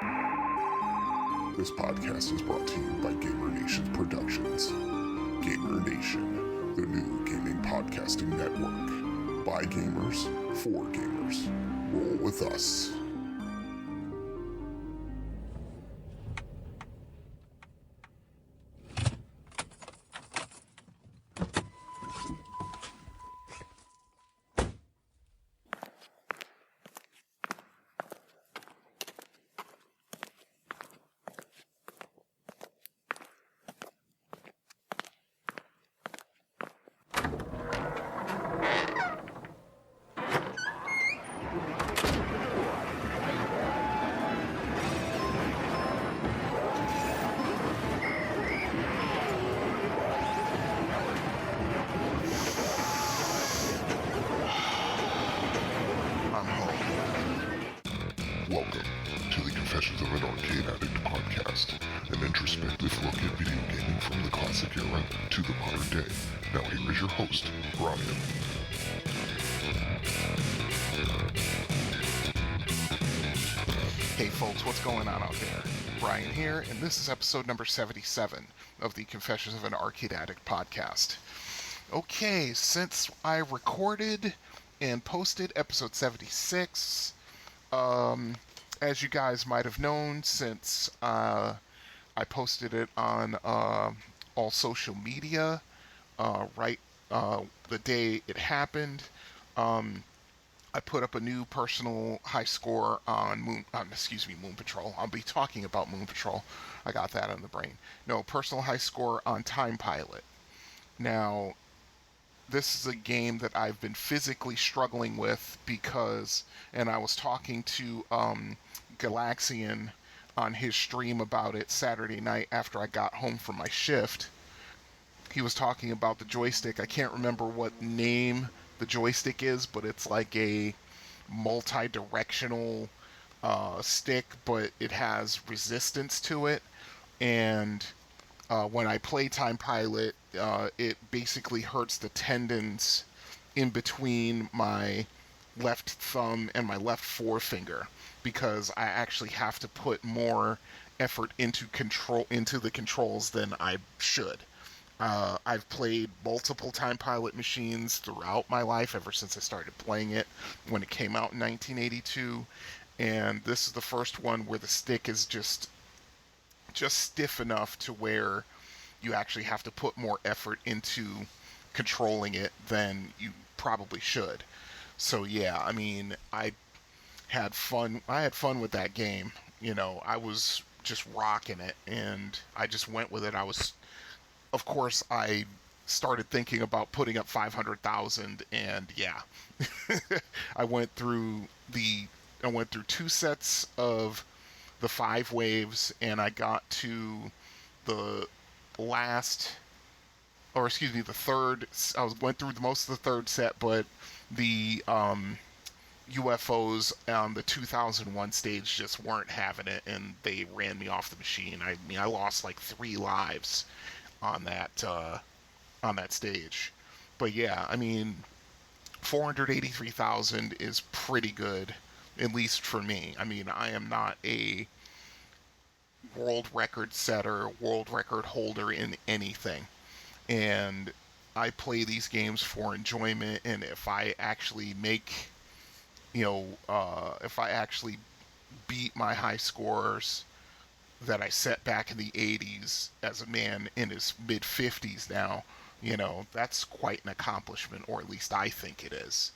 This podcast is brought to you by Gamer Nation's Productions. Gamer Nation, the new gaming podcasting network. By gamers, for gamers. Roll with us. Welcome to the Confessions of an Arcade Addict podcast, an introspective look at video gaming from the classic era to the modern day. Now here is your host, Brian. Hey folks, what's going on out there? Brian here, and this is episode number 77 of the Confessions of an Arcade Addict podcast. Okay, since I recorded and posted episode 76, as you guys might have known, since I posted it on all social media the day it happened, I put up a new personal high score on Moon Patrol. I'll be talking about Moon Patrol. I got that on the brain. No, personal high score on Time Pilot. Now, this is a game that I've been physically struggling with and I was talking to Galaxian on his stream about it Saturday night after I got home from my shift. He was talking about the joystick. I can't remember what name the joystick is, but it's like a multi-directional stick, but it has resistance to it. And when I play Time Pilot, it basically hurts the tendons in between my left thumb and my left forefinger, because I actually have to put more effort into the controls than I should. I've played multiple Time Pilot machines throughout my life, ever since I started playing it when it came out in 1982, and this is the first one where the stick is just stiff enough to where you actually have to put more effort into controlling it than you probably should. So yeah, I mean, I had fun with that game. You know, I was just rocking it, and I just went with it. Of course, I started thinking about putting up 500,000, and yeah, I went through two sets of the 5 waves, and I got to the third. Went through most of the third set, but the UFOs on the 2001 stage just weren't having it, and they ran me off the machine. I mean, I lost like 3 lives on that stage. But yeah, I mean, 483,000 is pretty good, at least for me. I mean, I am not a world record setter, world record holder in anything, and I play these games for enjoyment. And if I actually if I actually beat my high scores that I set back in the 80s as a man in his mid-50s now, that's quite an accomplishment, or at least I think it is.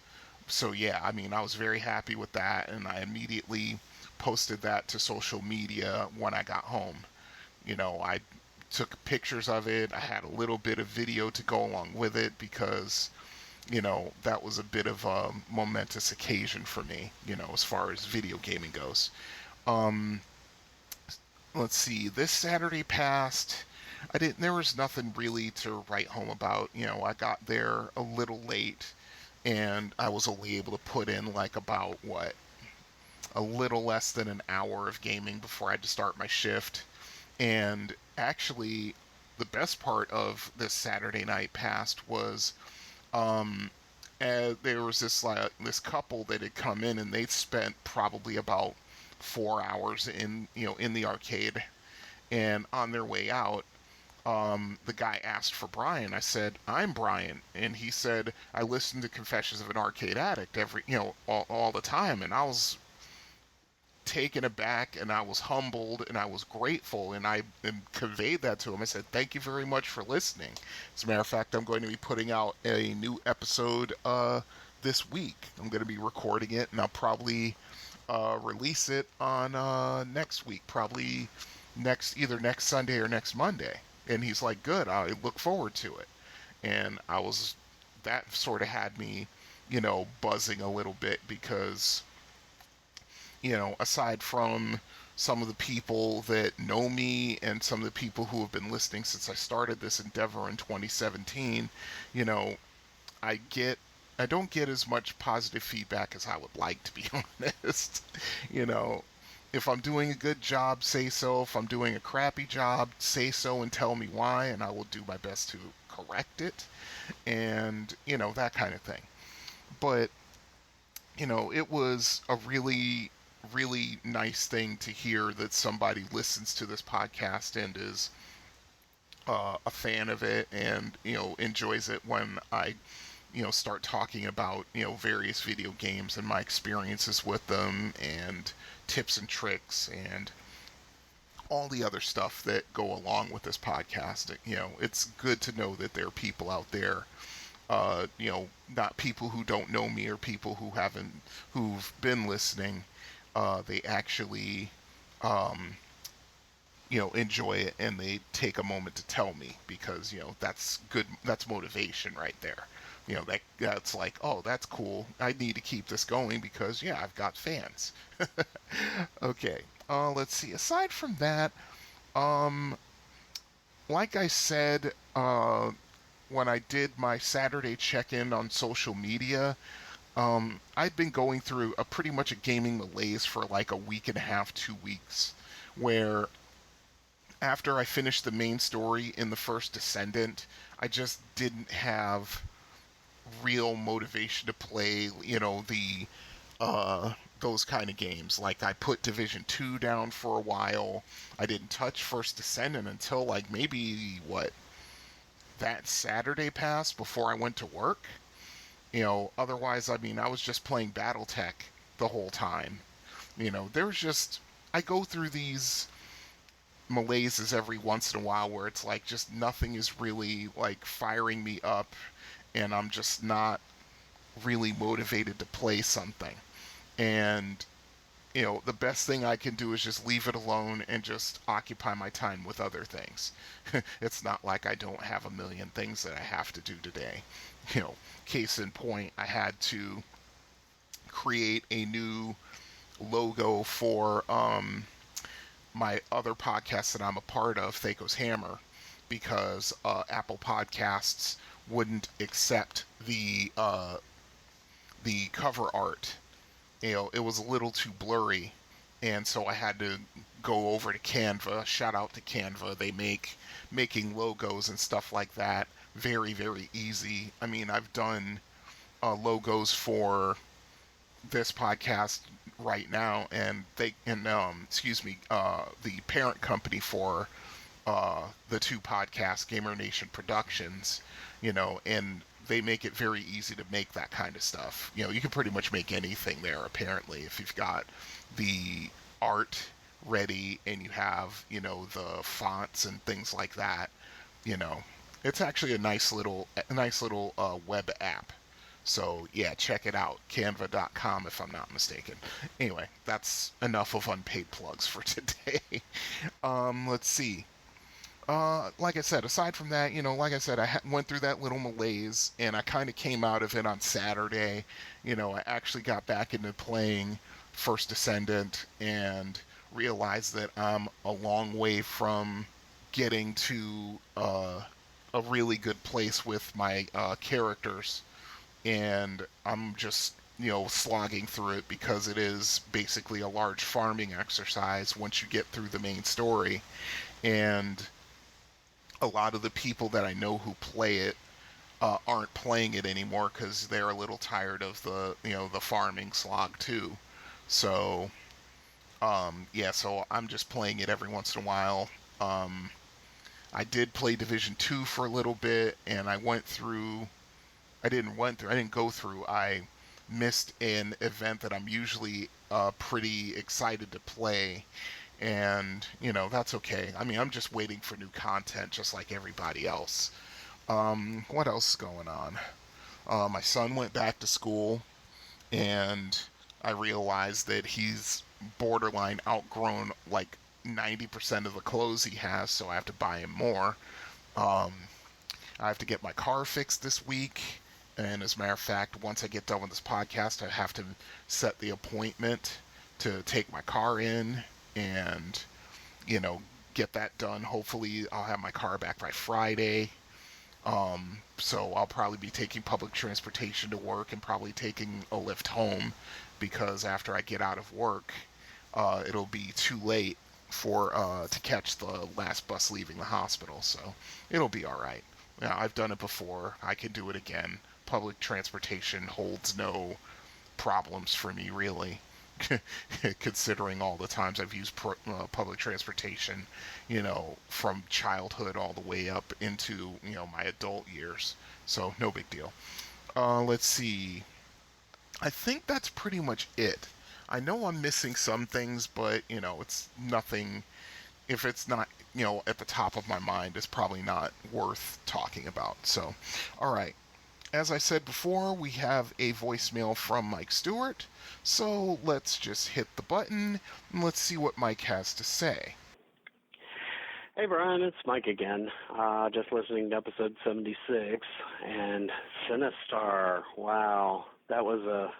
So yeah, I mean, I was very happy with that, and I immediately posted that to social media when I got home. I took pictures of it. I had a little bit of video to go along with it, because that was a bit of a momentous occasion for me, as far as video gaming goes. Let's see, this Saturday passed. There was nothing really to write home about. I got there a little late, and I was only able to put in like about a little less than an hour of gaming before I had to start my shift. And actually, the best part of this Saturday night past was there was this couple that had come in, and they'd spent probably about 4 hours in the arcade, and on their way out, the guy asked for Brian. I said, "I'm Brian," and he said, "I listen to Confessions of an Arcade Addict all the time," and I was taken aback, and I was humbled, and I was grateful, and I conveyed that to him. I said, "Thank you very much for listening." As a matter of fact, I'm going to be putting out a new episode this week. I'm going to be recording it, and I'll probably release it on next week, probably either next Sunday or next Monday. And he's like, "Good, I look forward to it." And that sort of had me, buzzing a little bit, because aside from some of the people that know me and some of the people who have been listening since I started this endeavor in 2017, you know, I get I don't get as much positive feedback as I would like, to be honest. you know, if I'm doing a good job, say so. If I'm doing a crappy job, say so and tell me why, and I will do my best to correct it, and that kind of thing. But it was a really, really nice thing to hear that somebody listens to this podcast and is a fan of it, and enjoys it when I start talking about various video games and my experiences with them, and tips and tricks, and all the other stuff that go along with this podcast. It's good to know that there are people out there, not people who don't know me or people who've been listening. They actually, enjoy it, and they take a moment to tell me, because that's good. That's motivation right there. That's like, oh, that's cool. I need to keep this going because I've got fans. Okay. Let's see. Aside from that, like I said, when I did my Saturday check-in on social media, I've been going through pretty much a gaming malaise for like a week and a half, 2 weeks, where after I finished the main story in the first Descendant, I just didn't have real motivation to play, those kind of games. Like, I put Division 2 down for a while. I didn't touch First Descendant until like maybe that Saturday passed before I went to work. Otherwise, I mean, I was just playing BattleTech the whole time. I go through these malaises every once in a while where it's like just nothing is really like firing me up, and I'm just not really motivated to play something. And the best thing I can do is just leave it alone and just occupy my time with other things. It's not like I don't have a million things that I have to do today. Case in point, I had to create a new logo for my other podcast that I'm a part of, Thaco's Hammer, because Apple Podcasts wouldn't accept the cover art. It was a little too blurry, and so I had to go over to Canva. Shout out to Canva. They make making logos and stuff like that very, very easy. I mean, I've done logos for this podcast right now, and the parent company for the two podcasts, Gamer Nation Productions, and they make it very easy to make that kind of stuff. You can pretty much make anything there, apparently, if you've got the art ready and you have, the fonts and things like that. It's actually a nice little web app. So yeah, check it out, canva.com, if I'm not mistaken. Anyway, that's enough of unpaid plugs for today. Let's see. Like I said, aside from that, like I said, I went through that little malaise, and I kind of came out of it on Saturday. I actually got back into playing First Descendant and realized that I'm a long way from getting to a really good place with my characters, and I'm just slogging through it because it is basically a large farming exercise once you get through the main story. And a lot of the people that I know who play it aren't playing it anymore because they're a little tired of the farming slog too. So Yeah, so I'm just playing it every once in a while. I did play Division 2 for a little bit, and I didn't go through. I missed an event that I'm usually pretty excited to play, and that's okay. I mean, I'm just waiting for new content, just like everybody else. What else is going on? My son went back to school, and I realized that he's borderline outgrown like 90% of the clothes he has, so I have to buy him more. Um, I have to get my car fixed this week. And as a matter of fact, once I get done with this podcast, I have to set the appointment to take my car in and, you know, get that done. Hopefully, I'll have my car back by Friday. So I'll probably be taking public transportation to work and probably taking a lift home because after I get out of work, it'll be too late for to catch the last bus leaving the hospital. So it'll be all right. Yeah, I've done it before. I can do it again. Public transportation holds no problems for me, really. Considering all the times I've used public transportation, from childhood all the way up into, my adult years. So, no big deal. Let's see. I think that's pretty much it. I know I'm missing some things, but, it's nothing. If it's not, at the top of my mind, it's probably not worth talking about. So, all right. As I said before, we have a voicemail from Mike Stewart, so let's just hit the button and let's see what Mike has to say. Hey Brian, it's Mike again. Just listening to episode 76, and Sinistar. Wow, that was a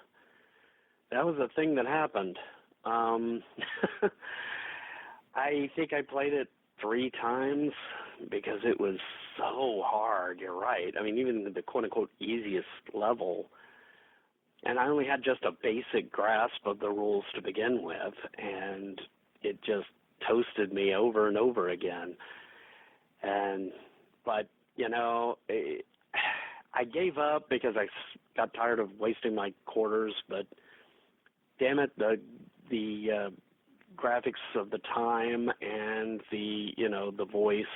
thing that happened. I think I played it 3 times because it was so hard. You're right. I mean, even the quote-unquote easiest level, and I only had just a basic grasp of the rules to begin with, and it just toasted me over and over again. But I gave up because I got tired of wasting my quarters. But damn it, the graphics of the time and the voice,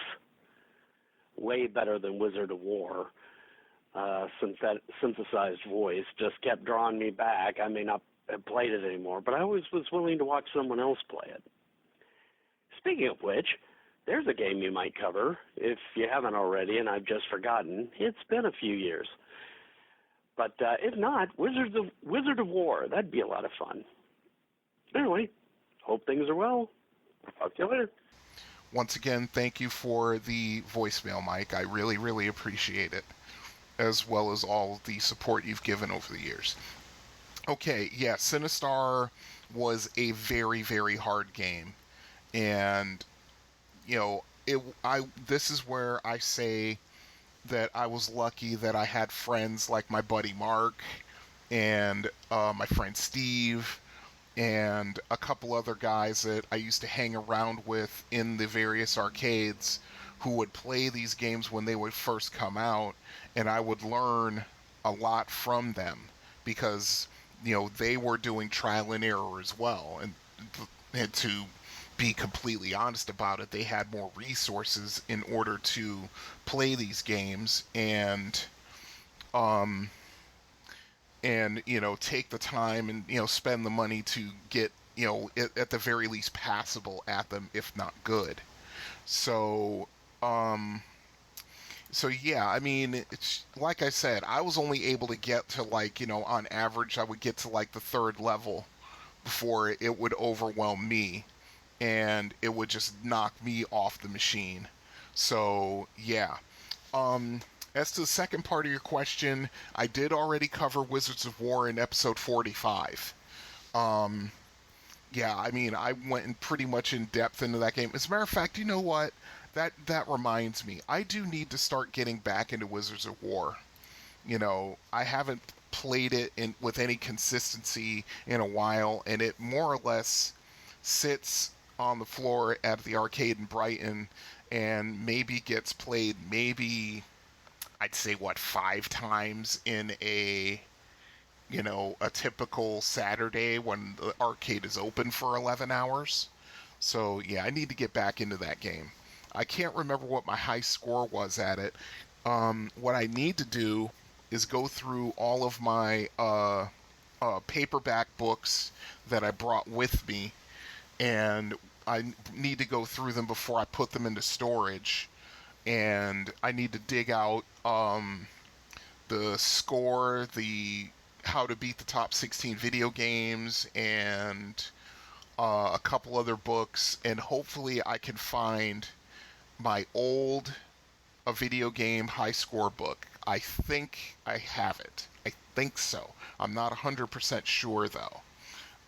way better than Wizard of War. Since that synthesized voice just kept drawing me back. I may not have played it anymore, but I always was willing to watch someone else play it. Speaking of which, there's a game you might cover if you haven't already, and I've just forgotten. It's been a few years. But if not, Wizard of War, that'd be a lot of fun. Anyway, hope things are well. Talk to you later. Once again, thank you for the voicemail, Mike. I really, really appreciate it, as well as all the support you've given over the years. Okay, yeah, Sinistar was a very, very hard game. And, this is where I say that I was lucky that I had friends like my buddy Mark and my friend Steve and a couple other guys that I used to hang around with in the various arcades who would play these games when they would first come out, and I would learn a lot from them because, they were doing trial and error as well. And to be completely honest about it, they had more resources in order to play these games and take the time and spend the money to get at the very least passable at them, if not good. So yeah, I mean, it's like I said, I was only able to get to on average I would get to the 3rd level before it would overwhelm me and it would just knock me off the machine. So yeah. As to the second part of your question, I did already cover Wizards of War in episode 45. Yeah, I mean, I went in pretty much in depth into that game. As a matter of fact, you know what? That reminds me. I do need to start getting back into Wizards of War. I haven't played it with any consistency in a while, and it more or less sits on the floor at the arcade in Brighton and maybe gets played I'd say 5 times in a typical Saturday when the arcade is open for 11 hours. So, yeah, I need to get back into that game. I can't remember what my high score was at it. What I need to do is go through all of my paperback books that I brought with me, and I need to go through them before I put them into storage. And I need to dig out the score, the how to beat the top 16 video games, and a couple other books, and hopefully I can find my old a video game high score book. I think I have it. I think so. I'm not 100% sure though.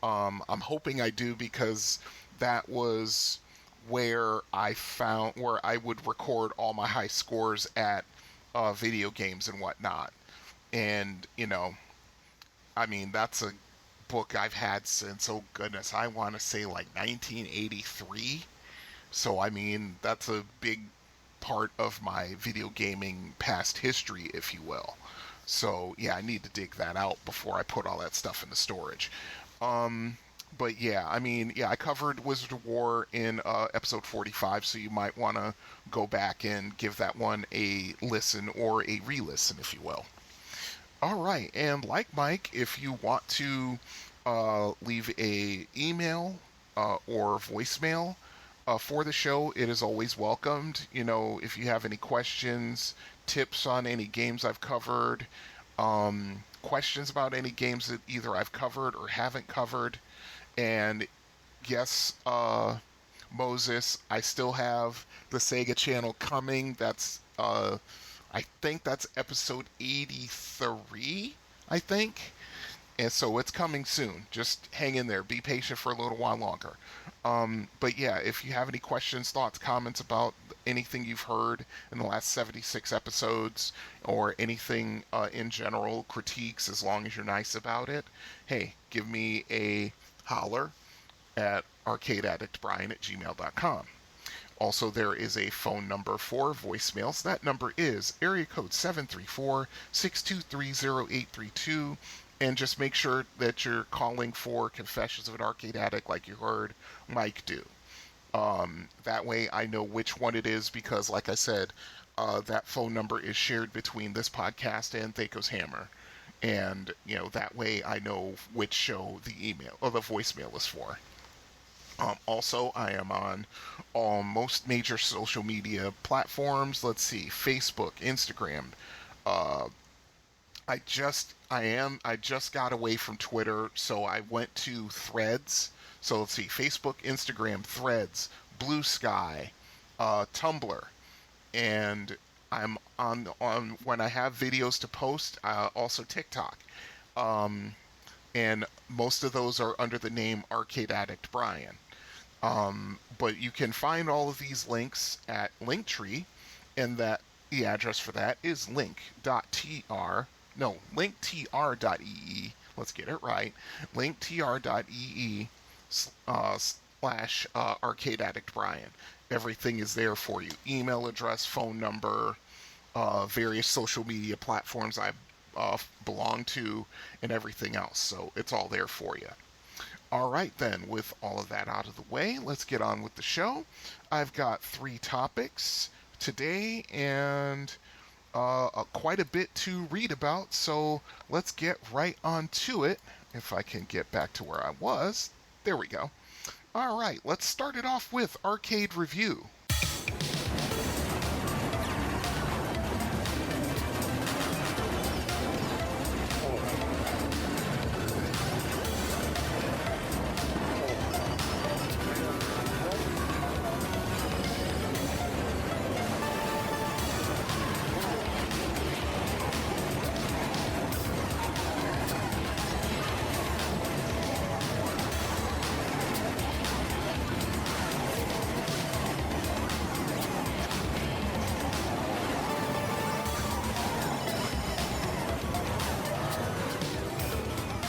I'm hoping I do, because that was where I would record all my high scores at video games and whatnot. And, I mean, that's a book I've had since, oh goodness, I want to say like 1983. So, I mean, that's a big part of my video gaming past history, if you will. So, yeah, I need to dig that out before I put all that stuff into storage. But yeah, I mean, yeah, I covered Wizard of War in episode 45, so you might want to go back and give that one a listen, or a re-listen, if you will. All right, and like Mike, if you want to leave a email or voicemail for the show, it is always welcomed. If you have any questions, tips on any games I've covered, questions about any games that either I've covered or haven't covered. And yes, Moses, I still have the Sega channel coming. That's I think that's episode 83, I think. And so it's coming soon. Just hang in there. Be patient for a little while longer. But yeah, if you have any questions, thoughts, comments about anything you've heard in the last 76 episodes, or anything in general, critiques, as long as you're nice about it, hey, give me a holler at arcadeaddictbrian@gmail.com. Also, there is a phone number for voicemails. That number is area code 734-623-0832. And just make sure that you're calling for Confessions of an Arcade Addict, like you heard Mike do. That way I know which one it is, because, like I said, that phone number is shared between this podcast and Thaco's Hammer. And, that way I know which show the email or the voicemail is for. Also, I am on most major social media platforms. Let's see, Facebook, Instagram. I just got away from Twitter, so I went to Threads. So let's see, Facebook, Instagram, Threads, Blue Sky, Tumblr, and I'm on when I have videos to post, also TikTok. And most of those are under the name Arcade Addict Brian. But you can find all of these links at Linktree, and that the address for that is linktr.ee. Let's get it right. linktr.ee / Arcade Addict Brian. Everything is there for you. Email address, phone number, various social media platforms I belong to, and everything else. So it's all there for you. All right, then, with all of that out of the way, let's get on with the show. I've got 3 topics today, and quite a bit to read about, so let's get right on to it. If I can get back to where I was. There we go. All right, let's start it off with Arcade Review.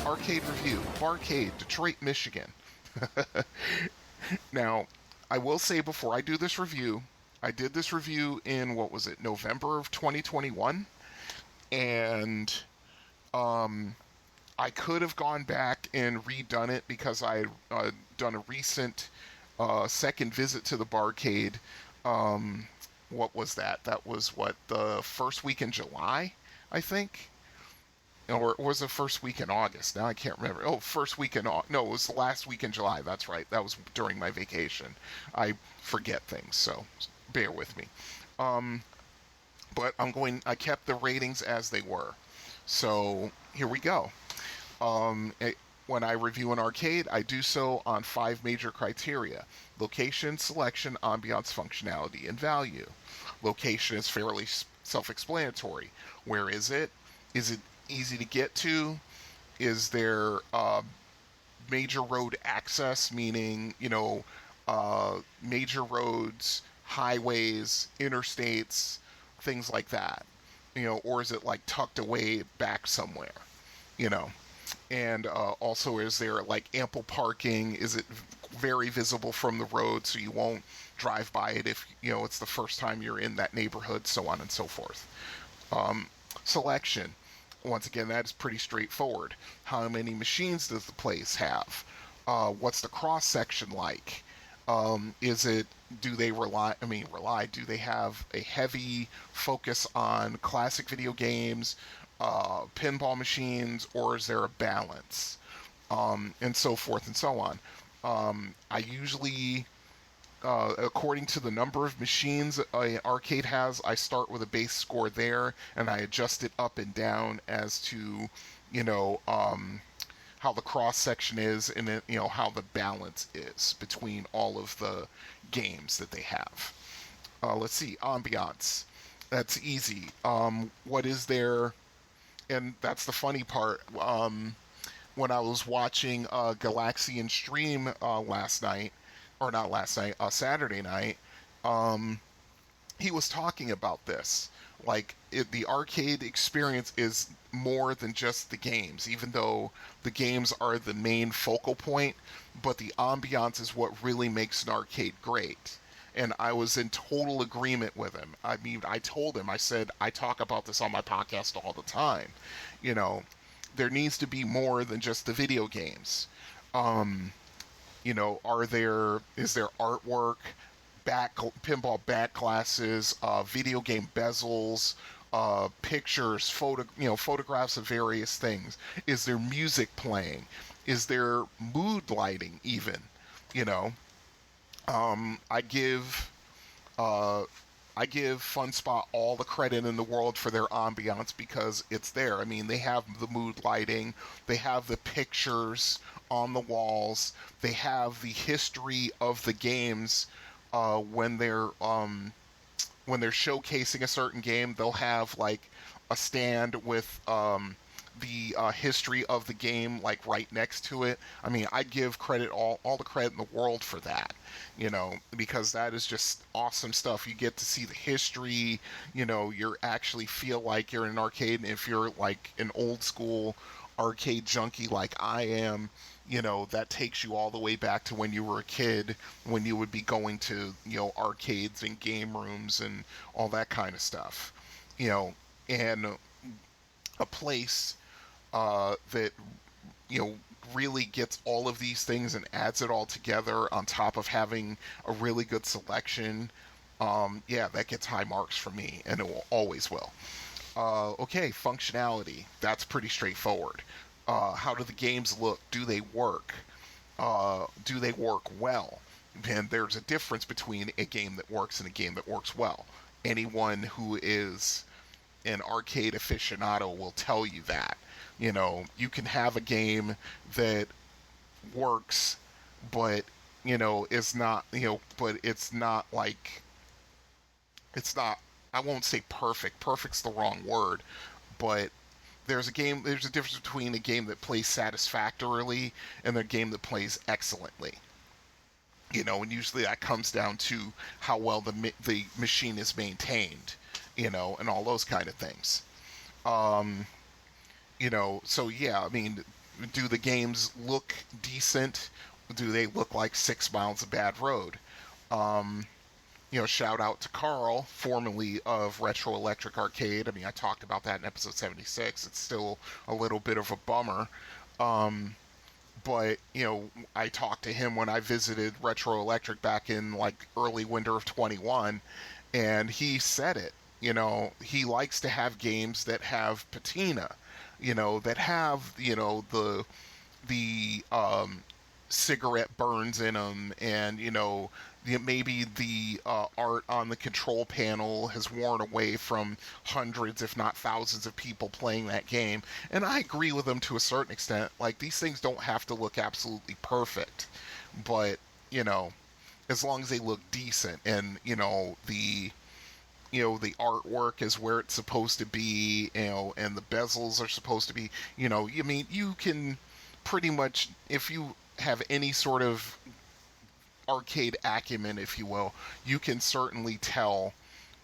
Arcade Review, Barcade, Detroit, Michigan. Now, I will say before I do this review, I did this review in, November of 2021, and I I could have gone back and redone it because I had done a recent second visit to the barcade. What was that? That was what, the first week in July, I think? Or was the first week in August? Now I can't remember. Oh, first week in August. No, it was the last week in July. That's right. That was during my vacation. I forget things, so bear with me. Um, but I kept the ratings as they were. So here we go. Um, it, when I review an arcade, I do so on 5 major criteria: location, selection, ambiance, functionality, and value. Location is fairly self-explanatory. Where is it? Is it easy to get to? Is there major road access, meaning, major roads, highways, interstates, things like that? Or is it like tucked away back somewhere? You know, and also, is there like ample parking? Is it very visible from the road so you won't drive by it if it's the first time you're in that neighborhood, so on and so forth. Selection, once again, that is pretty straightforward. How many machines does the place have? What's the cross section like? Is it, do they do they have a heavy focus on classic video games, pinball machines, or is there a balance? And so forth and so on. I usually, according to the number of machines an arcade has, I start with a base score there, and I adjust it up and down as to, how the cross section is, and then, how the balance is between all of the games that they have. Let's see, ambiance. That's easy. What is there? And that's the funny part. When I was watching Galaxian stream last night, or not last night, Saturday night, he was talking about this. Like, the arcade experience is more than just the games, even though the games are the main focal point, but the ambiance is what really makes an arcade great. And I was in total agreement with him. I mean, I told him, I said, I talk about this on my podcast all the time. There needs to be more than just the video games. Is there artwork, pinball back glasses, video game bezels, pictures, photographs of various things? Is there music playing? Is there mood lighting even? You know, I give FunSpot all the credit in the world for their ambiance because it's there. I mean, they have the mood lighting, they have the pictures on the walls, they have the history of the games. When they're showcasing a certain game, they'll have like a stand with the history of the game like right next to it. I mean, I give all the credit in the world for that, because that is just awesome stuff. You get to see the history, you actually feel like you're in an arcade. And if you're like an old school arcade junkie like I am, that takes you all the way back to when you were a kid, when you would be going to, arcades and game rooms and all that kind of stuff, and a place that, really gets all of these things and adds it all together on top of having a really good selection. That gets high marks for me, and it will always will. Okay, functionality. That's pretty straightforward. How do the games look? Do they work? Do they work well? And there's a difference between a game that works and a game that works well. Anyone who is an arcade aficionado will tell you that. You can have a game that works, but, is not, but it's not like, it's not, I won't say perfect. Perfect's the wrong word, but there's a difference between a game that plays satisfactorily and a game that plays excellently. And usually that comes down to how well the machine is maintained, and all those kind of things. So yeah, I mean, do the games look decent? Do they look like 6 miles of bad road? shout out to Carl, formerly of Retro Electric Arcade. I mean, I talked about that in episode 76. It's still a little bit of a bummer. But, I talked to him when I visited Retro Electric back in like early winter of 21, and he said it. He likes to have games that have patina, that have, the cigarette burns in them, and maybe the art on the control panel has worn away from hundreds if not thousands of people playing that game. And I agree with them to a certain extent. Like, these things don't have to look absolutely perfect, but as long as they look decent, and the artwork is where it's supposed to be, and the bezels are supposed to be, I mean, you can pretty much, if you have any sort of arcade acumen, if you will, you can certainly tell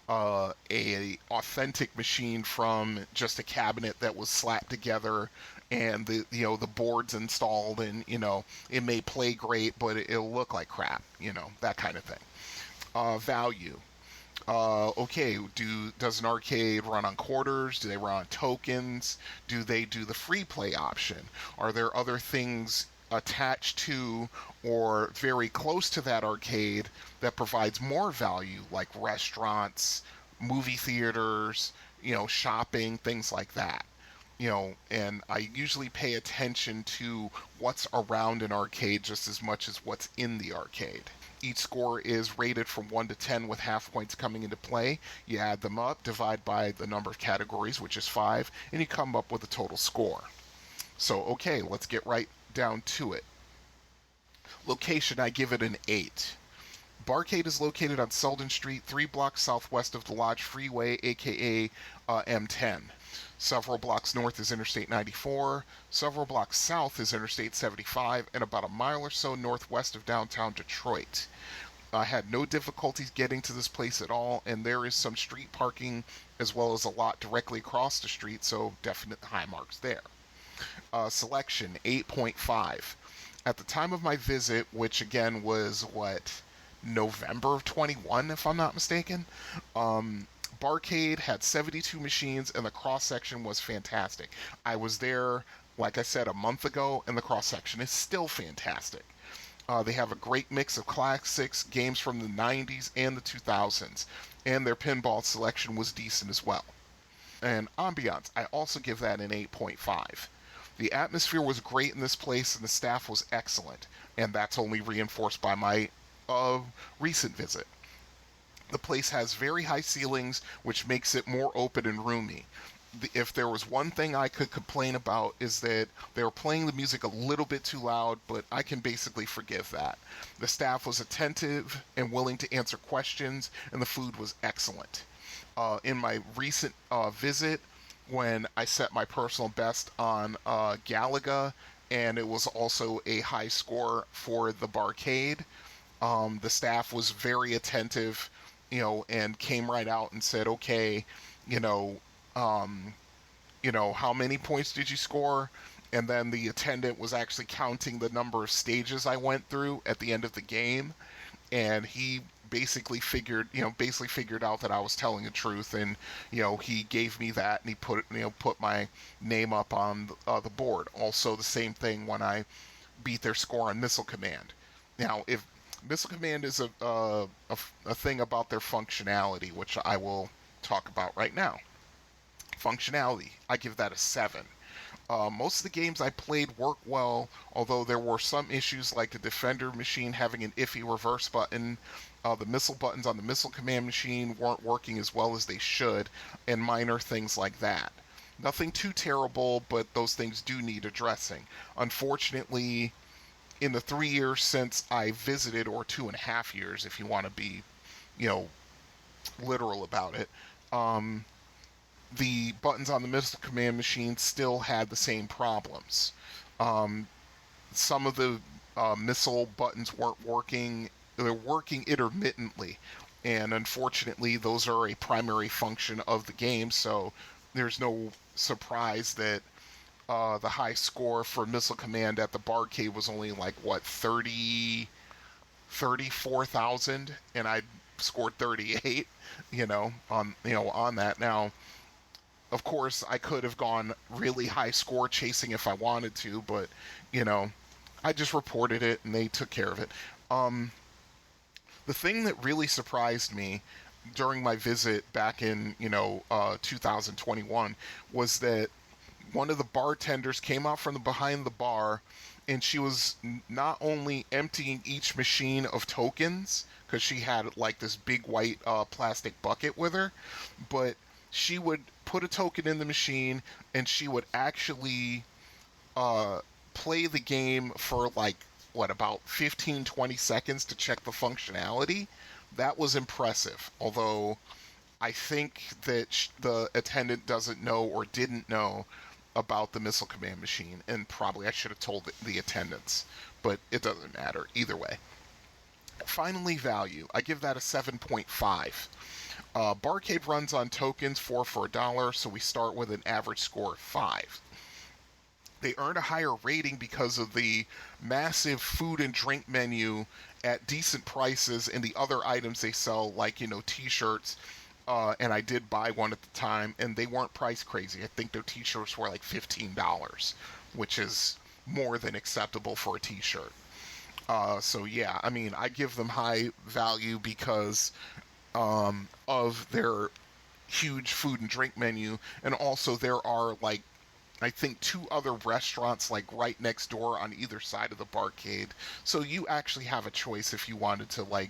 a authentic machine from just a cabinet that was slapped together and the boards installed, and it may play great, but it'll look like crap, that kind of thing. Value. Okay, does an arcade run on quarters? Do they run on tokens? Do they do the free play option? Are there other things attached to or very close to that arcade that provides more value, like restaurants, movie theaters, shopping, things like that? And I usually pay attention to what's around an arcade just as much as what's in the arcade. Each score is rated from 1 to 10 with half points coming into play. You add them up, divide by the number of categories, which is 5, and you come up with a total score. So, okay, let's get right down to it. Location, I give it an 8. Barcade is located on Selden Street, 3 blocks southwest of the Lodge Freeway, aka M10. Several blocks north is Interstate 94, several blocks south is Interstate 75, and about a mile or so northwest of downtown Detroit. I had no difficulties getting to this place at all, and there is some street parking as well as a lot directly across the street, so definite high marks there. Selection, 8.5. At the time of my visit, which again was, November of 21, if I'm not mistaken, Barcade had 72 machines, and the cross-section was fantastic. I was there, like I said, a month ago, and the cross-section is still fantastic. They have a great mix of classics, games from the 90s and the 2000s, and their pinball selection was decent as well. And ambiance, I also give that an 8.5. The atmosphere was great in this place, and the staff was excellent, and that's only reinforced by my recent visit. The place has very high ceilings, which makes it more open and roomy. If there was one thing I could complain about, is that they were playing the music a little bit too loud, but I can basically forgive that. The staff was attentive and willing to answer questions, and the food was excellent. In my recent visit, when I set my personal best on Galaga, and it was also a high score for the Barcade, the staff was very attentive, and came right out and said, okay, how many points did you score? And then the attendant was actually counting the number of stages I went through at the end of the game, and he basically figured out that I was telling the truth, and he gave me that, and he put my name up on the board. Also, the same thing when I beat their score on Missile Command. Now, if Missile Command is a thing about their functionality, which I will talk about right now. Functionality, I give that a 7. Most of the games I played work well, although there were some issues like the Defender machine having an iffy reverse button, the missile buttons on the Missile Command machine weren't working as well as they should, and minor things like that. Nothing too terrible, but those things do need addressing. Unfortunately, in the 3 years since I visited, or 2.5 years if you want to be, literal about it, the buttons on the Missile Command machine still had the same problems. Some of the missile buttons weren't working. They're working intermittently, and unfortunately those are a primary function of the game, so there's no surprise that the high score for Missile Command at the Barcade was only 34,000, and I scored 38, on that. Now, of course, I could have gone really high score chasing if I wanted to, but, I just reported it and they took care of it. The thing that really surprised me during my visit back in 2021 was that one of the bartenders came out from behind the bar, and she was not only emptying each machine of tokens, because she had like this big white plastic bucket with her, but she would put a token in the machine and she would actually play the game for like about 15-20 seconds to check the functionality. That was impressive, although I think that the attendant doesn't know or didn't know about the missile command machine, and probably I should have told the attendants, but it doesn't matter either way. Finally, value. I give that a 7.5. Barcade runs on tokens 4 for $1, so we start with an average score of 5. They earn a higher rating because of the massive food and drink menu at decent prices, and the other items they sell, like, t-shirts, and I did buy one at the time, and they weren't price crazy. I think their t-shirts were like $15, which is more than acceptable for a t-shirt. So yeah, I mean, I give them high value because of their huge food and drink menu, and also there are like, I think 2 other restaurants like right next door on either side of the barcade. So you actually have a choice if you wanted to, like,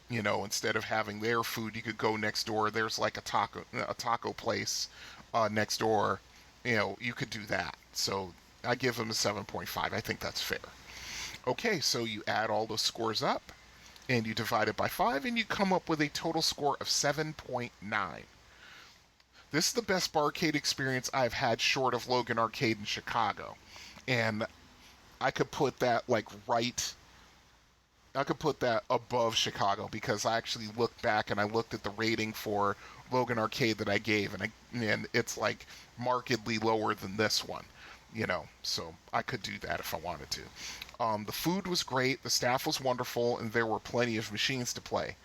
instead of having their food, you could go next door. There's like a taco place next door. You could do that. So I give them a 7.5. I think that's fair. Okay, so you add all those scores up and you divide it by 5 and you come up with a total score of 7.9. This is the best barcade experience I've had short of Logan Arcade in Chicago. And I could put that above Chicago, because I actually looked back and I looked at the rating for Logan Arcade that I gave, and it's like markedly lower than this one, so I could do that if I wanted to. The food was great, the staff was wonderful, and there were plenty of machines to play.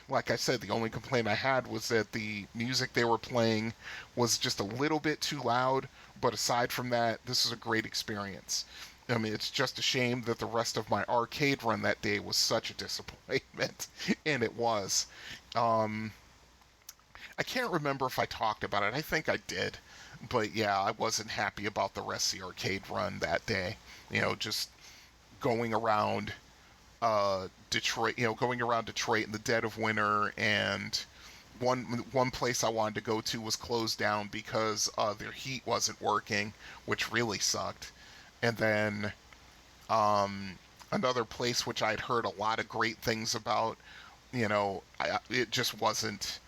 Like I said, the only complaint I had was that the music they were playing was just a little bit too loud, but aside from that, this is a great experience. I mean, it's just a shame that the rest of my arcade run that day was such a disappointment, and it was. I can't remember if I talked about it. I think I did, but yeah, I wasn't happy about the rest of the arcade run that day. Just going around Detroit, going around Detroit in the dead of winter, and one place I wanted to go to was closed down because their heat wasn't working, which really sucked. And then another place which I'd heard a lot of great things about, it just wasn't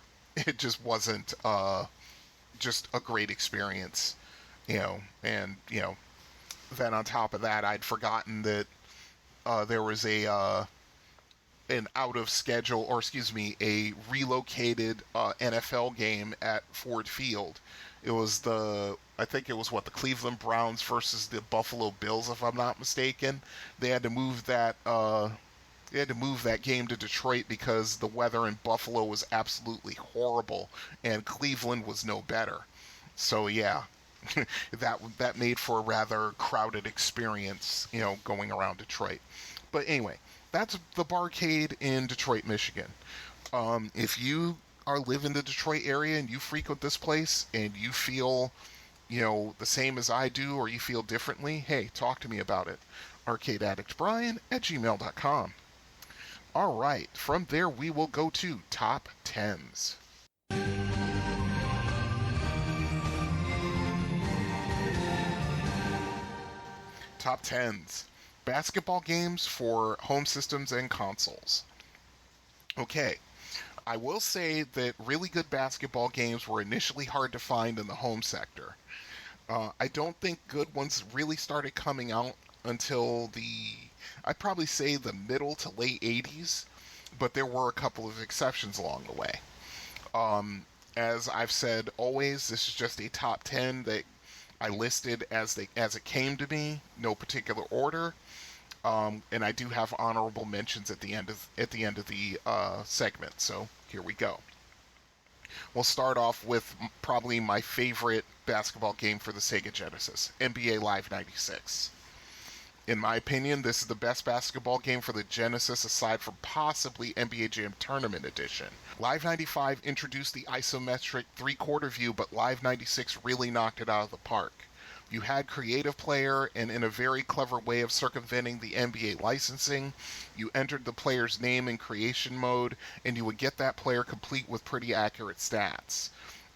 just a great experience, and then on top of that, I'd forgotten that there was an out of schedule, or excuse me, a relocated NFL game at Ford Field. It was I think it was the Cleveland Browns versus the Buffalo Bills, if I'm not mistaken. They had to move that game to Detroit because the weather in Buffalo was absolutely horrible and Cleveland was no better. So yeah, that made for a rather crowded experience, going around Detroit. But anyway, that's the barcade in Detroit, Michigan. If you live in the Detroit area and you frequent this place and you feel, the same as I do, or you feel differently, hey, talk to me about it. arcadeaddictbrian@gmail.com. All right, from there we will go to top 10s. Top 10s. Basketball games for home systems and consoles. Okay, I will say that really good basketball games were initially hard to find in the home sector. I don't think good ones really started coming out until I'd probably say the middle to late 80s, but there were a couple of exceptions along the way. As I've said always, this is just a top 10 that I listed as it came to me, no particular order. And I do have honorable mentions at the end of the segment. So here we go. We'll start off with probably my favorite basketball game for the Sega Genesis, NBA Live 96. In my opinion, this is the best basketball game for the Genesis aside from possibly NBA Jam Tournament Edition. Live 95 introduced the isometric three-quarter view, but Live 96 really knocked it out of the park. You had creative player, and in a very clever way of circumventing the NBA licensing, you entered the player's name in creation mode, and you would get that player complete with pretty accurate stats.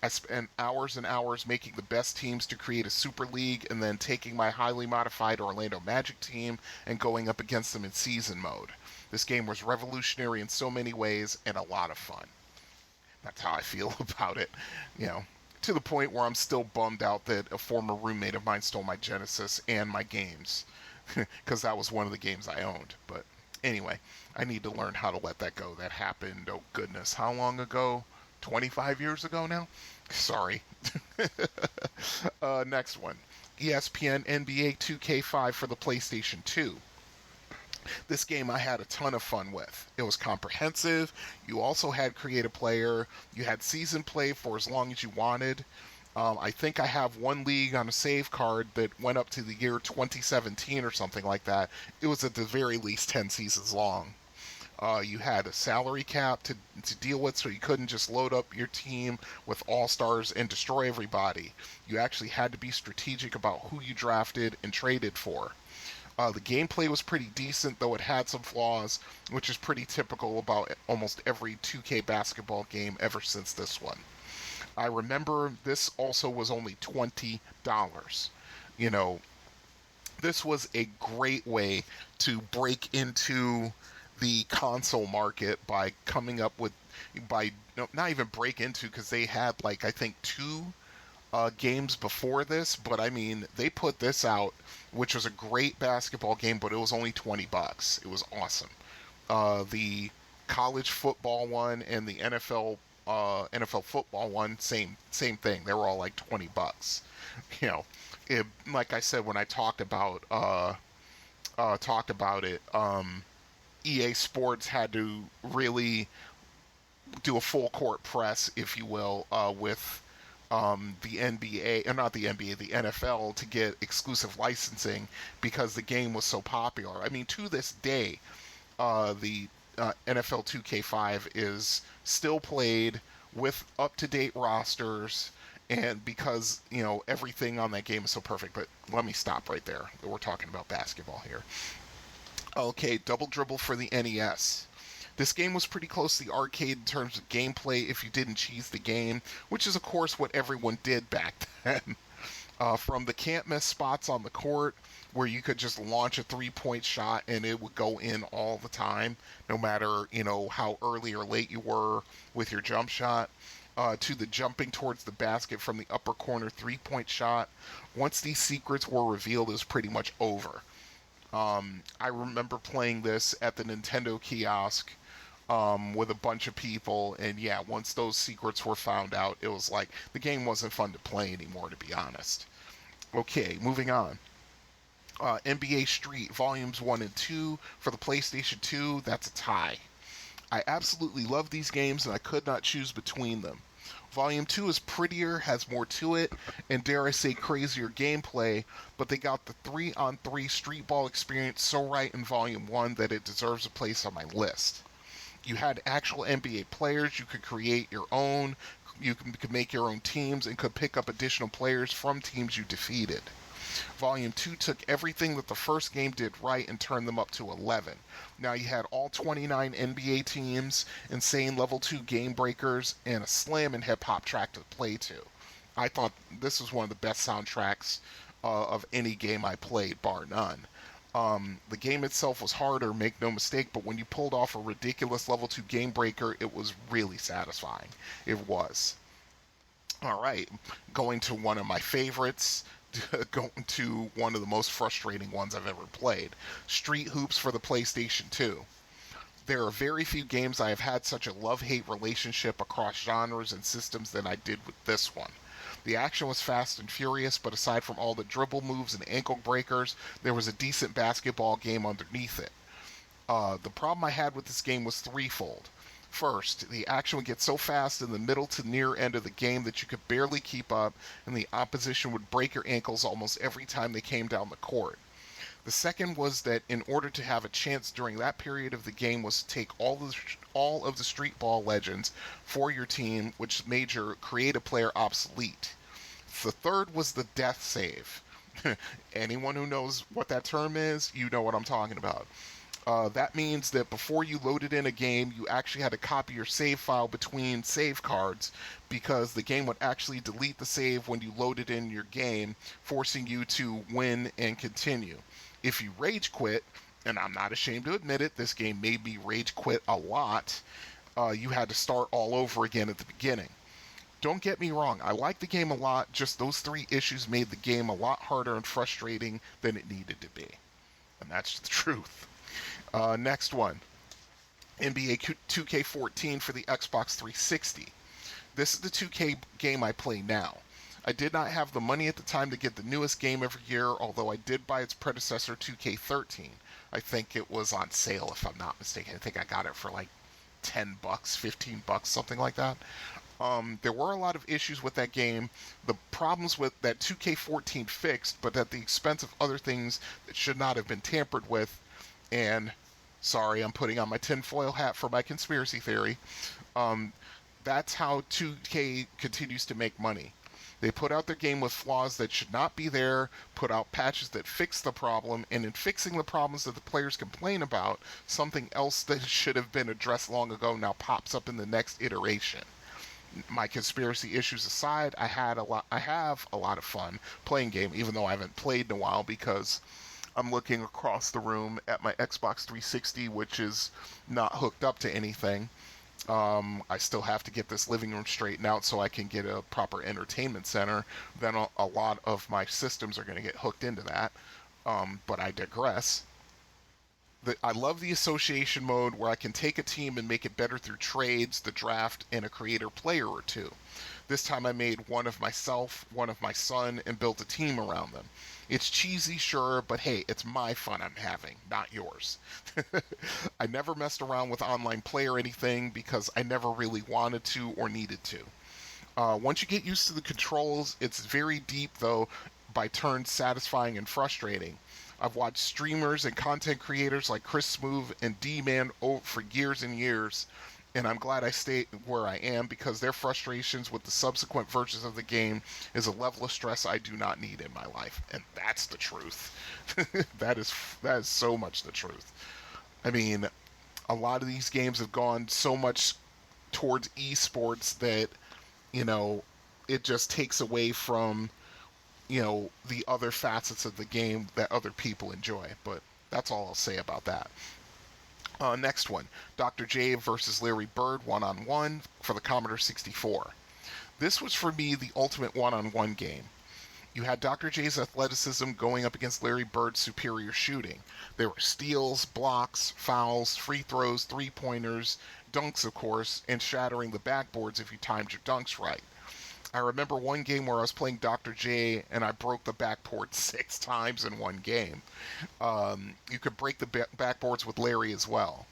I spent hours and hours making the best teams to create a super league, and then taking my highly modified Orlando Magic team and going up against them in season mode. This game was revolutionary in so many ways, and a lot of fun. That's how I feel about it, to the point where I'm still bummed out that a former roommate of mine stole my Genesis and my games, because that was one of the games I owned. But anyway, I need to learn how to let that go. That happened, oh goodness, how long ago? 25 years ago now? Sorry. Next one. ESPN NBA 2K5 for the PlayStation 2. This game I had a ton of fun with. It was comprehensive. You also had creative player. You had season play for as long as you wanted. I think I have one league on a save card that went up to the year 2017 or something like that. It was at the very least 10 seasons long. You had a salary cap to deal with, so you couldn't just load up your team with all-stars and destroy everybody. You actually had to be strategic about who you drafted and traded for. The gameplay was pretty decent, though it had some flaws, which is pretty typical about almost every 2K basketball game ever since this one. I remember this also was only $20. This was a great way to break into the console market by coming up with, not even break into, because they had I think two games before this, but I mean, they put this out, which was a great basketball game, but it was only $20. It was awesome. The college football one and the NFL football one, same thing. They were all like $20. Like I said when I talked about it, EA Sports had to really do a full court press, if you will, with the NBA, or not the NBA, the NFL, to get exclusive licensing because the game was so popular. I mean, to this day, the NFL 2K5 is still played with up-to-date rosters, and because, everything on that game is so perfect. But let me stop right there. We're talking about basketball here. Okay, Double Dribble for the NES. This game was pretty close to the arcade in terms of gameplay if you didn't cheese the game, which is of course what everyone did back then. From the can't miss spots on the court, where you could just launch a three-point shot and it would go in all the time, no matter, how early or late you were with your jump shot, to the jumping towards the basket from the upper corner three-point shot. Once these secrets were revealed, it was pretty much over. I remember playing this at the Nintendo kiosk with a bunch of people, and yeah, once those secrets were found out, it was like the game wasn't fun to play anymore, to be honest. Okay, moving on. NBA Street Volumes 1 and 2 for the PlayStation 2, that's a tie. I absolutely love these games, and I could not choose between them. Volume 2 is prettier, has more to it, and dare I say crazier gameplay, but they got the 3-on-3 street ball experience so right in Volume 1 that it deserves a place on my list. You had actual NBA players, you could create your own, you could make your own teams, and could pick up additional players from teams you defeated. Volume 2 took everything that the first game did right and turned them up to 11. Now you had all 29 NBA teams, insane level 2 game breakers, and a slammin' hip-hop track to play to. I thought this was one of the best soundtracks of any game I played, bar none. The game itself was harder, make no mistake, but when you pulled off a ridiculous level 2 game breaker, it was really satisfying. It was. Alright, going to one of my favorites, going to one of the most frustrating ones I've ever played. Street Hoops for the PlayStation 2. There are very few games I have had such a love-hate relationship across genres and systems than I did with this one. The action was fast and furious, but aside from all the dribble moves and ankle breakers, there was a decent basketball game underneath it. The problem I had with this game was threefold. First, the action would get so fast in the middle to near end of the game that you could barely keep up, and the opposition would break your ankles almost every time they came down the court. The second was that in order to have a chance during that period of the game was to take all of the street ball legends for your team, which made your creative player obsolete. The third was the death save. Anyone who knows what that term is, you know what I'm talking about. That means that before you loaded in a game, you actually had to copy your save file between save cards because the game would actually delete the save when you loaded in your game, forcing you to win and continue. If you rage quit, and I'm not ashamed to admit it, this game made me rage quit a lot, you had to start all over again at the beginning. Don't get me wrong, I like the game a lot, just those three issues made the game a lot harder and frustrating than it needed to be. And that's the truth. Next one, NBA 2K14 for the Xbox 360. This is the 2K game I play now. I did not have the money at the time to get the newest game every year, although I did buy its predecessor 2K13. I think it was on sale, if I'm not mistaken. I think I got it for like $10, $15, something like that. There were a lot of issues with that game. The problems with that 2K14 fixed, but at the expense of other things that should not have been tampered with. And sorry, I'm putting on my tinfoil hat for my conspiracy theory. That's how 2K continues to make money. They put out their game with flaws that should not be there, put out patches that fix the problem, and in fixing the problems that the players complain about, something else that should have been addressed long ago now pops up in the next iteration. My conspiracy issues aside, I have a lot of fun playing game, even though I haven't played in a while because I'm looking across the room at my Xbox 360, which is not hooked up to anything. I still have to get this living room straightened out so I can get a proper entertainment center. Then a lot of my systems are going to get hooked into that. But I digress. I love the association mode where I can take a team and make it better through trades, the draft, and a creator player or two. This time I made one of myself, one of my son, and built a team around them. It's cheesy, sure, but hey, it's my fun I'm having, not yours. I never messed around with online play or anything because I never really wanted to or needed to. Once you get used to the controls, it's very deep, though, by turns satisfying and frustrating. I've watched streamers and content creators like Chris Smoove and D-Man for years and years, and I'm glad I stayed where I am because their frustrations with the subsequent versions of the game is a level of stress I do not need in my life, and that's the truth. that is so much the truth. I mean, a lot of these games have gone so much towards esports that, it just takes away from, the other facets of the game that other people enjoy. But that's all I'll say about that. Next one, Dr. J versus Larry Bird one-on-one for the Commodore 64. This was for me the ultimate one-on-one game. You had Dr. J's athleticism going up against Larry Bird's superior shooting. There were steals, blocks, fouls, free throws, three-pointers, dunks, of course, and shattering the backboards if you timed your dunks right. I remember one game where I was playing Dr. J and I broke the backboard 6 times in one game. You could break the backboards with Larry as well.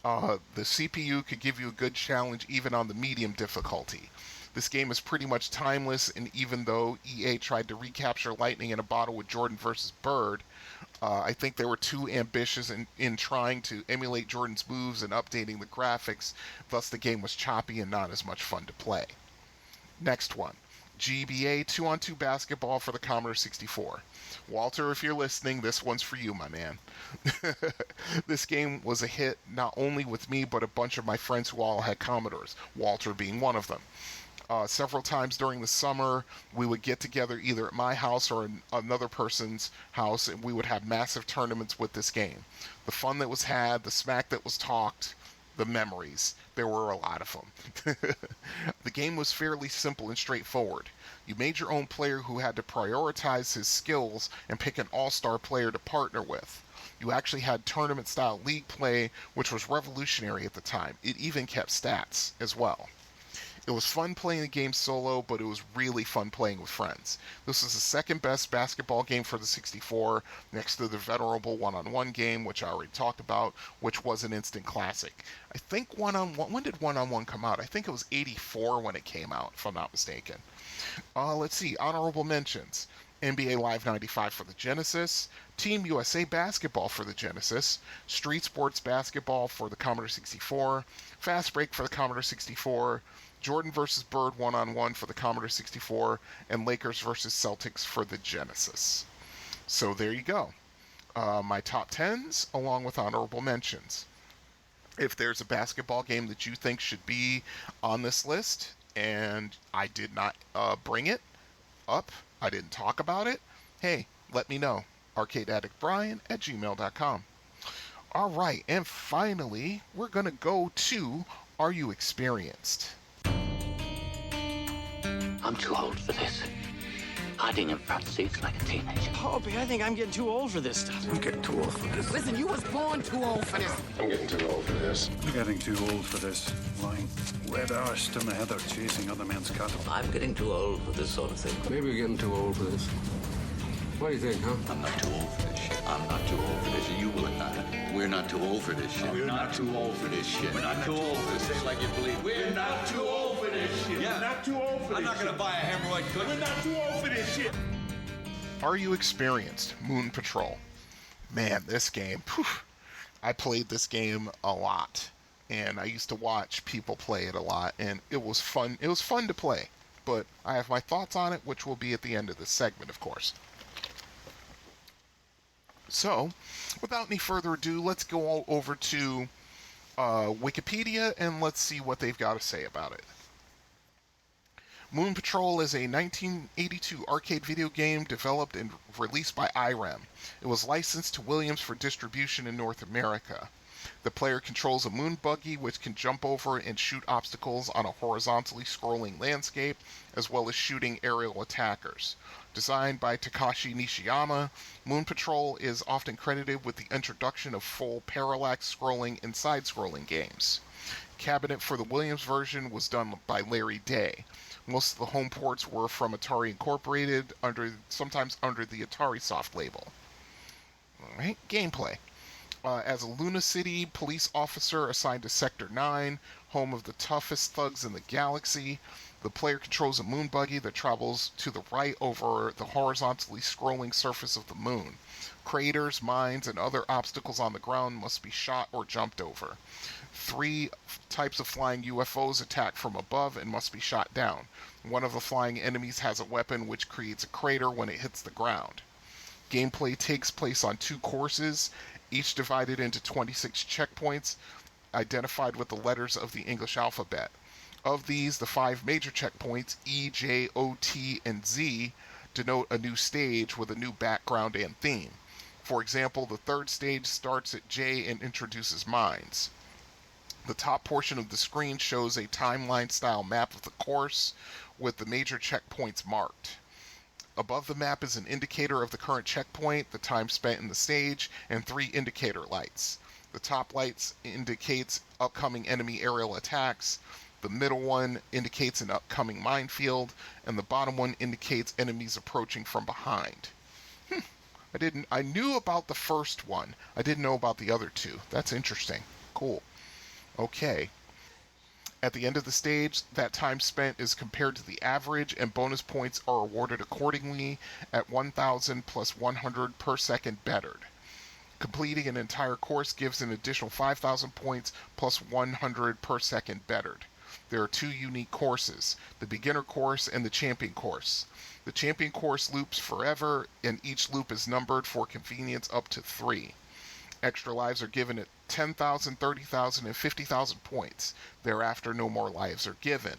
The CPU could give you a good challenge even on the medium difficulty. This game is pretty much timeless, and even though EA tried to recapture lightning in a bottle with Jordan versus Bird, I think they were too ambitious in trying to emulate Jordan's moves and updating the graphics, thus the game was choppy and not as much fun to play. Next one, GBA 2-on-2 basketball for the Commodore 64. Walter, if you're listening, this one's for you, my man. This game was a hit not only with me, but a bunch of my friends who all had Commodores, Walter being one of them. Several times during the summer, we would get together either at my house or another person's house, and we would have massive tournaments with this game. The fun that was had, the smack that was talked, the memories. There were a lot of them. The game was fairly simple and straightforward. You made your own player who had to prioritize his skills and pick an all-star player to partner with. You actually had tournament-style league play, which was revolutionary at the time. It even kept stats as well. It was fun playing the game solo, but it was really fun playing with friends. This is the second best basketball game for the 64, next to the venerable one-on-one game, which I already talked about, which was an instant classic. I think one-on-one, when did one-on-one come out? I think it was 84 when it came out, if I'm not mistaken. Let's see, honorable mentions. NBA Live 95 for the Genesis, Team USA Basketball for the Genesis, Street Sports Basketball for the Commodore 64, Fast Break for the Commodore 64, Jordan vs. Bird 1-on-1 for the Commodore 64, and Lakers vs. Celtics for the Genesis. So there you go. My top 10s along with honorable mentions. If there's a basketball game that you think should be on this list and I did not bring it up, I didn't talk about it, hey, let me know. arcadeaddictbrian@gmail.com. All right, and finally, we're going to go to Are You Experienced? I'm too old for this. Hiding in front seats like a teenager. Hobie, I think I'm getting too old for this stuff. I'm getting too old for this. Listen, you was born too old for this. I'm getting too old for this. I'm getting too old for this. Lying red-arsed in the heather chasing other men's cattle. I'm getting too old for this sort of thing. Maybe you're getting too old for this. What do you think, huh? I'm not too old for this shit. I'm not too old for this shit. You will not. We're not too old for this shit. We're not too old for this shit. We're not too old for this. Say it like you believe. We're not too old for this shit. Yeah. We're not too old for this. I'm not gonna buy a hemorrhoid cushion. We're not too old for this shit. Are You Experienced? Moon Patrol. Man, this game, I played this game a lot, and I used to watch people play it a lot, and it was fun. It was fun to play, but I have my thoughts on it, which will be at the end of this segment, of course. So, without any further ado, let's go over to Wikipedia and let's see what they've got to say about it. Moon Patrol is a 1982 arcade video game developed and released by IREM. It was licensed to Williams for distribution in North America. The player controls a moon buggy which can jump over and shoot obstacles on a horizontally scrolling landscape, as well as shooting aerial attackers. Designed by Takashi Nishiyama, Moon Patrol is often credited with the introduction of full parallax scrolling and side-scrolling games. Cabinet for the Williams version was done by Larry Day. Most of the home ports were from Atari Incorporated, sometimes under the Atari Soft label. Alright, gameplay. As a Luna City police officer assigned to Sector 9, home of the toughest thugs in the galaxy, the player controls a moon buggy that travels to the right over the horizontally scrolling surface of the moon. Craters, mines, and other obstacles on the ground must be shot or jumped over. 3 types of flying UFOs attack from above and must be shot down. One of the flying enemies has a weapon which creates a crater when it hits the ground. Gameplay takes place on 2 courses, each divided into 26 checkpoints, identified with the letters of the English alphabet. Of these, the 5 major checkpoints, E, J, O, T, and Z, denote a new stage with a new background and theme. For example, the 3rd stage starts at J and introduces mines. The top portion of the screen shows a timeline-style map of the course with the major checkpoints marked. Above the map is an indicator of the current checkpoint, the time spent in the stage, and 3 indicator lights. The top lights indicates upcoming enemy aerial attacks, the middle one indicates an upcoming minefield, and the bottom one indicates enemies approaching from behind. I knew about the first one. I didn't know about the other 2. That's interesting. Cool. Okay. At the end of the stage, that time spent is compared to the average, and bonus points are awarded accordingly at 1,000 plus 100 per second bettered. Completing an entire course gives an additional 5,000 points plus 100 per second bettered. There are 2 unique courses, the beginner course and the champion course. The champion course loops forever, and each loop is numbered for convenience up to 3. Extra lives are given at 10,000, 30,000, and 50,000 points. Thereafter, no more lives are given.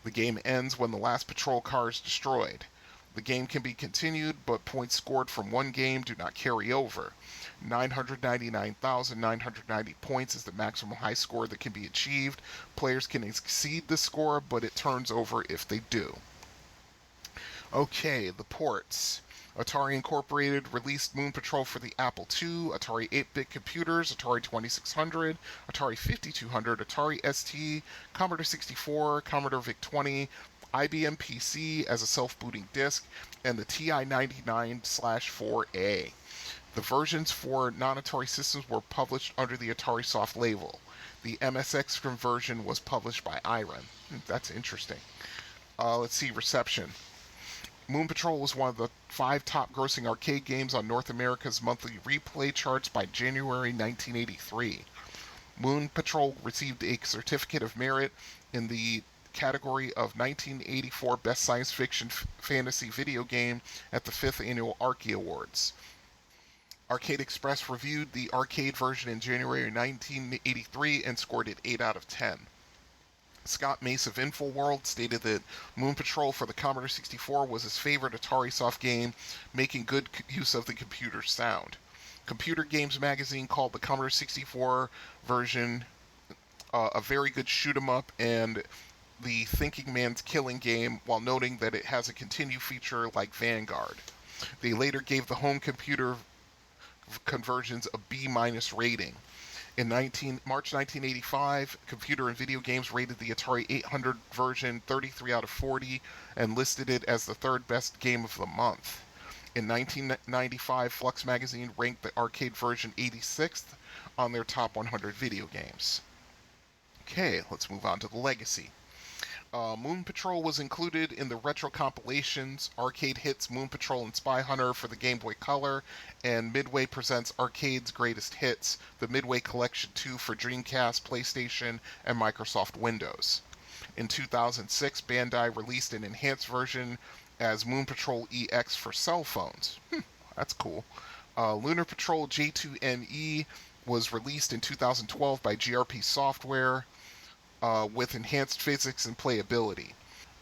The game ends when the last patrol car is destroyed. The game can be continued, but points scored from one game do not carry over. 999,990 points is the maximum high score that can be achieved. Players can exceed the score, but it turns over if they do. Okay, the ports. Atari Incorporated released Moon Patrol for the Apple II, Atari 8-bit computers, Atari 2600, Atari 5200, Atari ST, Commodore 64, Commodore VIC-20, IBM PC as a self-booting disk, and the TI-99/4A. The versions for non-Atari systems were published under the Atari Soft label. The MSX version was published by Iron. That's interesting. Let's see, reception. Moon Patrol was one of the 5 top-grossing arcade games on North America's monthly replay charts by January 1983. Moon Patrol received a Certificate of Merit in the category of 1984 Best Science Fiction Fantasy Video Game at the 5th Annual Archie Awards. Arcade Express reviewed the arcade version in January 1983 and scored it 8 out of 10. Scott Mace of InfoWorld stated that Moon Patrol for the Commodore 64 was his favorite Atari Soft game, making good use of the computer's sound. Computer Games magazine called the Commodore 64 version a very good shoot-'em-up and the thinking man's killing game, while noting that it has a continued feature like Vanguard. They later gave the home computer conversions a B- rating. In March 1985, Computer and Video Games rated the Atari 800 version 33 out of 40 and listed it as the 3rd best game of the month. In 1995, Flux Magazine ranked the arcade version 86th on their top 100 video games. Okay, let's move on to the legacy. Moon Patrol was included in the retro compilations Arcade Hits Moon Patrol and Spy Hunter for the Game Boy Color, and Midway Presents Arcade's Greatest Hits, the Midway Collection 2 for Dreamcast, PlayStation, and Microsoft Windows. In 2006, Bandai released an enhanced version as Moon Patrol EX for cell phones. That's cool. Lunar Patrol J2ME was released in 2012 by GRP Software, with enhanced physics and playability.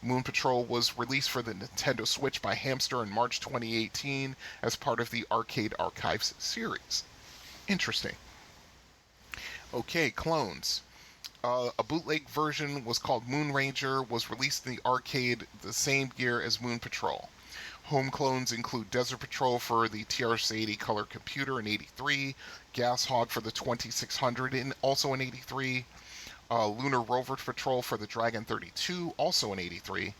Moon Patrol was released for the Nintendo Switch by Hamster in March 2018 as part of the Arcade Archives series. Interesting. Okay, clones. A bootleg version was called Moon Ranger, was released in the arcade the same year as Moon Patrol. Home clones include Desert Patrol for the TRS-80 color computer in 83, Gas Hog for the 2600 also in 83, Lunar Rover Patrol for the Dragon 32, also in 83.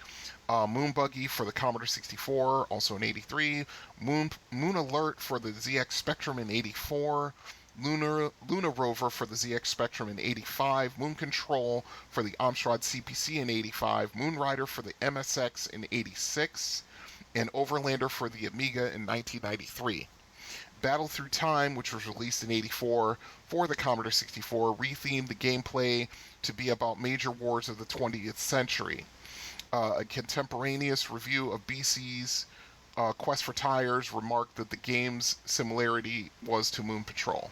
Moon Buggy for the Commodore 64, also in 83. Moon Alert for the ZX Spectrum in 84. Luna Rover for the ZX Spectrum in 85. Moon Control for the Amstrad CPC in 85. Moon Rider for the MSX in 86. And Overlander for the Amiga in 1993. Battle Through Time, which was released in 84 for the Commodore 64, rethemed the gameplay to be about major wars of the 20th century. A contemporaneous review of BC's Quest for Tires remarked that the game's similarity was to Moon Patrol.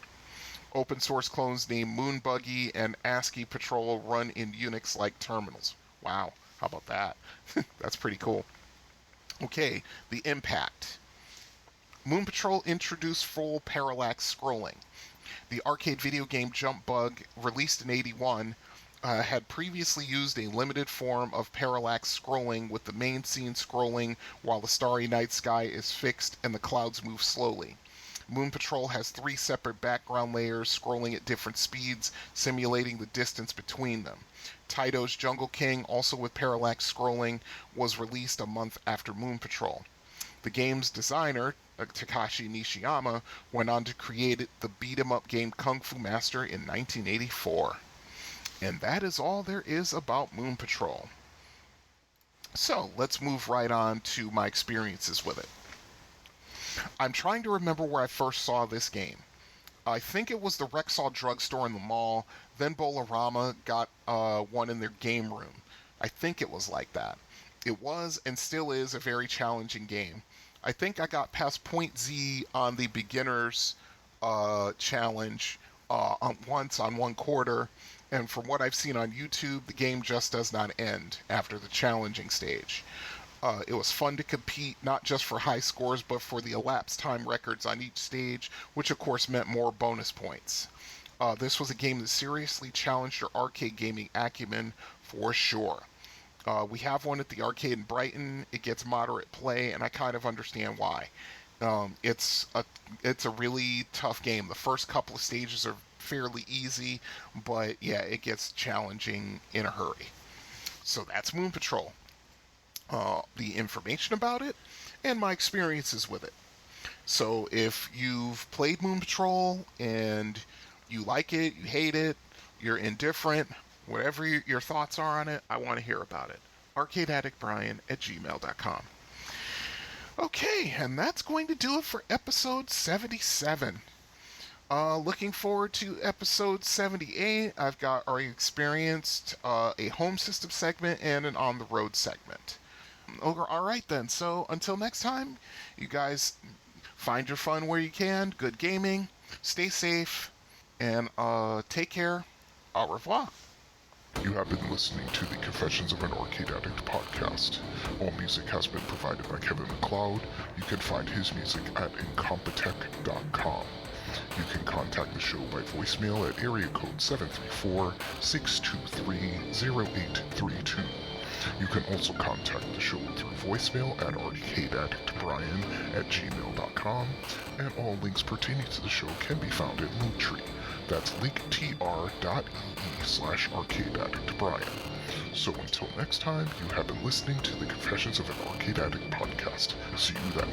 Open source clones named Moon Buggy and ASCII Patrol run in Unix-like terminals. Wow, how about that? That's pretty cool. Okay, the impact. Moon Patrol introduced full parallax scrolling. The arcade video game Jump Bug, released in 81, had previously used a limited form of parallax scrolling, with the main scene scrolling while the starry night sky is fixed and the clouds move slowly. Moon Patrol has 3 separate background layers scrolling at different speeds, simulating the distance between them. Taito's Jungle King, also with parallax scrolling, was released a month after Moon Patrol. The game's designer, Takashi Nishiyama, went on to create the beat-em-up game Kung Fu Master in 1984. And that is all there is about Moon Patrol. So, let's move right on to my experiences with it. I'm trying to remember where I first saw this game. I think it was the Rexall drugstore in the mall, then Bolarama got one in their game room. I think it was like that. It was, and still is, a very challenging game. I think I got past Point Z on the beginner's challenge once on 1 quarter, and from what I've seen on YouTube, the game just does not end after the challenging stage. It was fun to compete, not just for high scores, but for the elapsed time records on each stage, which of course meant more bonus points. This was a game that seriously challenged your arcade gaming acumen for sure. We have one at the arcade in Brighton. It gets moderate play, and I kind of understand why. It's a really tough game. The first couple of stages are fairly easy, but yeah, it gets challenging in a hurry. So that's Moon Patrol. The information about it and my experiences with it. So if you've played Moon Patrol and you like it, you hate it, you're indifferent, whatever your thoughts are on it, I want to hear about it. arcadeaddictbrian@gmail.com. Okay, and that's going to do it for episode 77. Looking forward to episode 78. I've got already experienced a home system segment and an on-the-road segment. All right then, so until next time, you guys find your fun where you can, good gaming, stay safe, and take care. Au revoir. You have been listening to the Confessions of an Arcade Addict podcast. All music has been provided by Kevin MacLeod. You can find his music at incompetech.com. You can contact the show by voicemail at area code 734-623-0832. You can also contact the show through voicemail at arcadeaddictbrian@gmail.com, and all links pertaining to the show can be found at Linktree. That's linktr.ee/arcadeaddictbrian. So until next time, you have been listening to the Confessions of an Arcade Addict podcast. See you then.